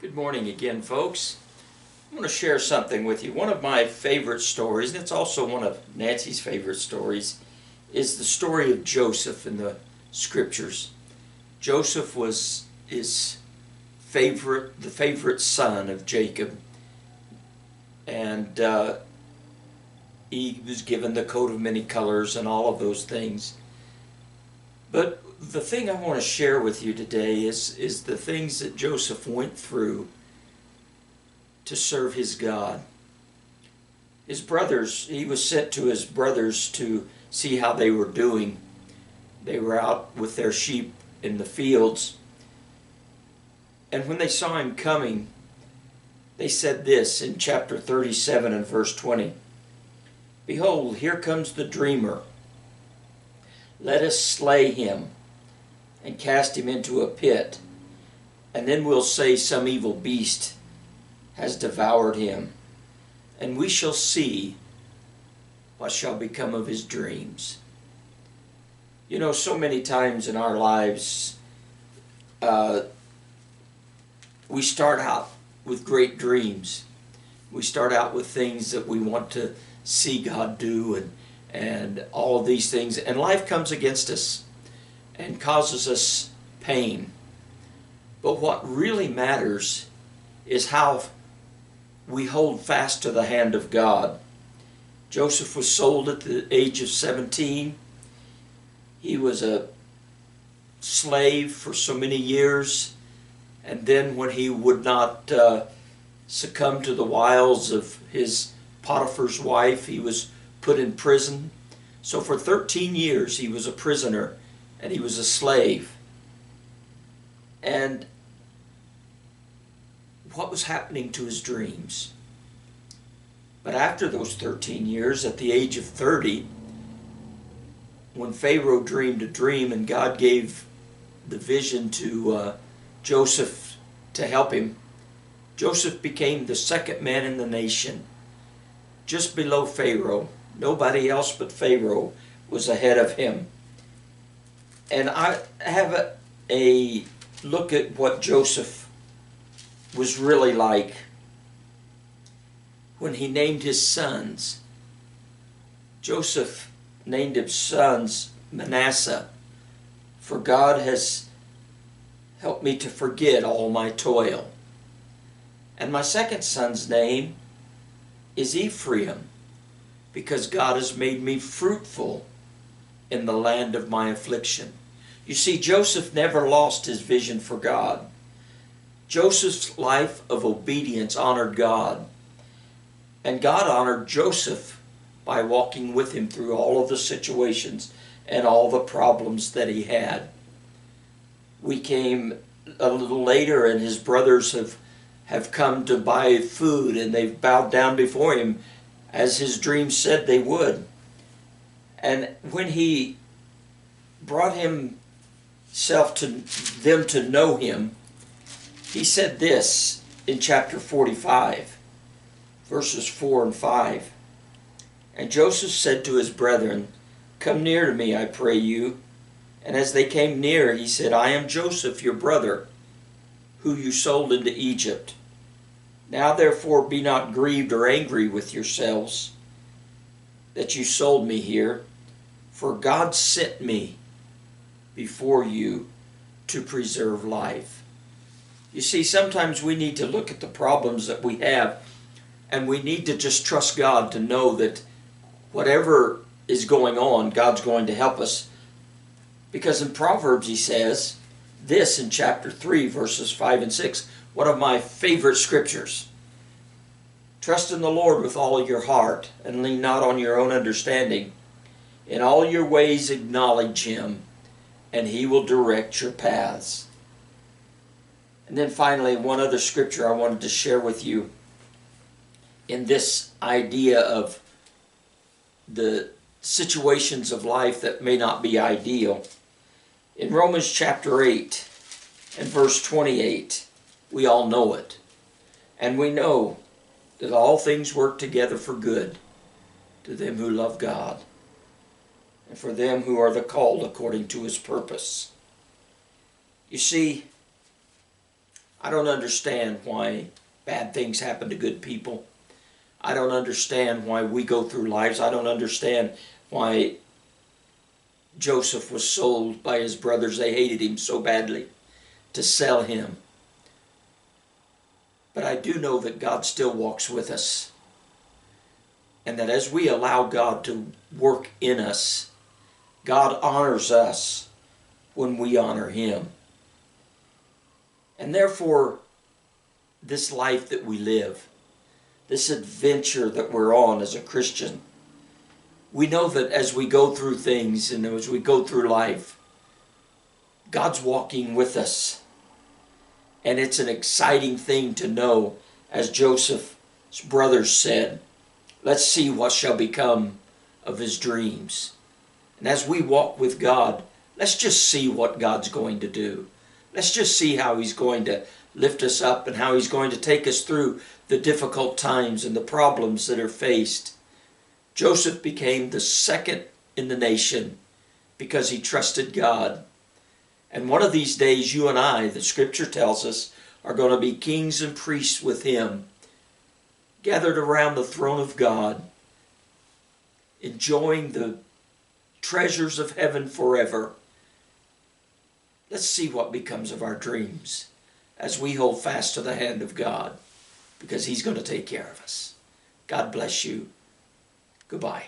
Good morning again, folks. I want to share something with you. One of my favorite stories, and it's also one of Nancy's favorite stories, is the story of Joseph in the scriptures. Joseph was the favorite son of Jacob, and he was given the coat of many colors and all of those things. But the thing I want to share with you today is the things that Joseph went through to serve his God. His brothers, he was sent to his brothers to see how they were doing. They were out with their sheep in the fields. And when they saw him coming, they said this in chapter 37 and verse 20. Behold, here comes the dreamer. Let us slay him and cast him into a pit, and then we'll say some evil beast has devoured him, and we shall see what shall become of his dreams. You know, so many times in our lives, we start out with great dreams. We start out with things that we want to see God do and all of these things, and life comes against us and causes us pain. But what really matters is how we hold fast to the hand of God. Joseph was sold at the age of 17. He was a slave for so many years, and then when he would not succumb to the wiles of his Potiphar's wife, he was put in prison. So for 13 years he was a prisoner and he was a slave. And what was happening to his dreams? But after those 13 years, at the age of 30, when Pharaoh dreamed a dream and God gave the vision to Joseph to help him, Joseph became the second man in the nation, just below Pharaoh. Nobody else but Pharaoh was ahead of him. And I have a look at what Joseph was really like when he named his sons. Joseph named his sons Manasseh, for God has helped me to forget all my toil. And my second son's name is Ephraim, because God has made me fruitful in the land of my affliction. You see, Joseph never lost his vision for God. Joseph's life of obedience honored God. And God honored Joseph by walking with him through all of the situations and all the problems that he had. We came a little later, and his brothers have come to buy food, and they've bowed down before him as his dreams said they would. And when he brought himself to them to know him, he said this in chapter 45, verses 4 and 5. And Joseph said to his brethren, Come near to me, I pray you. And as they came near, he said, I am Joseph, your brother, who you sold into Egypt. Now therefore be not grieved or angry with yourselves that you sold me here, for God sent me before you to preserve life. You see, sometimes we need to look at the problems that we have, and we need to just trust God to know that whatever is going on, God's going to help us. Because in Proverbs he says this in chapter 3, verses 5 and 6, one of my favorite scriptures. Trust in the Lord with all your heart, and lean not on your own understanding. In all your ways acknowledge him, and he will direct your paths. And then finally, one other scripture I wanted to share with you in this idea of the situations of life that may not be ideal. In Romans chapter 8 and verse 28, we all know it. And we know that all things work together for good to them who love God, and for them who are the called according to his purpose. You see, I don't understand why bad things happen to good people. I don't understand why we go through lives. I don't understand why Joseph was sold by his brothers. They hated him so badly to sell him. But I do know that God still walks with us. And that as we allow God to work in us, God honors us when we honor Him. And therefore, this life that we live, this adventure that we're on as a Christian, we know that as we go through things and as we go through life, God's walking with us. And it's an exciting thing to know, as Joseph's brothers said, let's see what shall become of his dreams. And as we walk with God, let's just see what God's going to do. Let's just see how He's going to lift us up and how He's going to take us through the difficult times and the problems that are faced. Joseph became the second in the nation because he trusted God. And one of these days, you and I, the Scripture tells us, are going to be kings and priests with Him, gathered around the throne of God, enjoying the treasures of heaven forever. Let's see what becomes of our dreams as we hold fast to the hand of God, because He's going to take care of us. God bless you. Goodbye.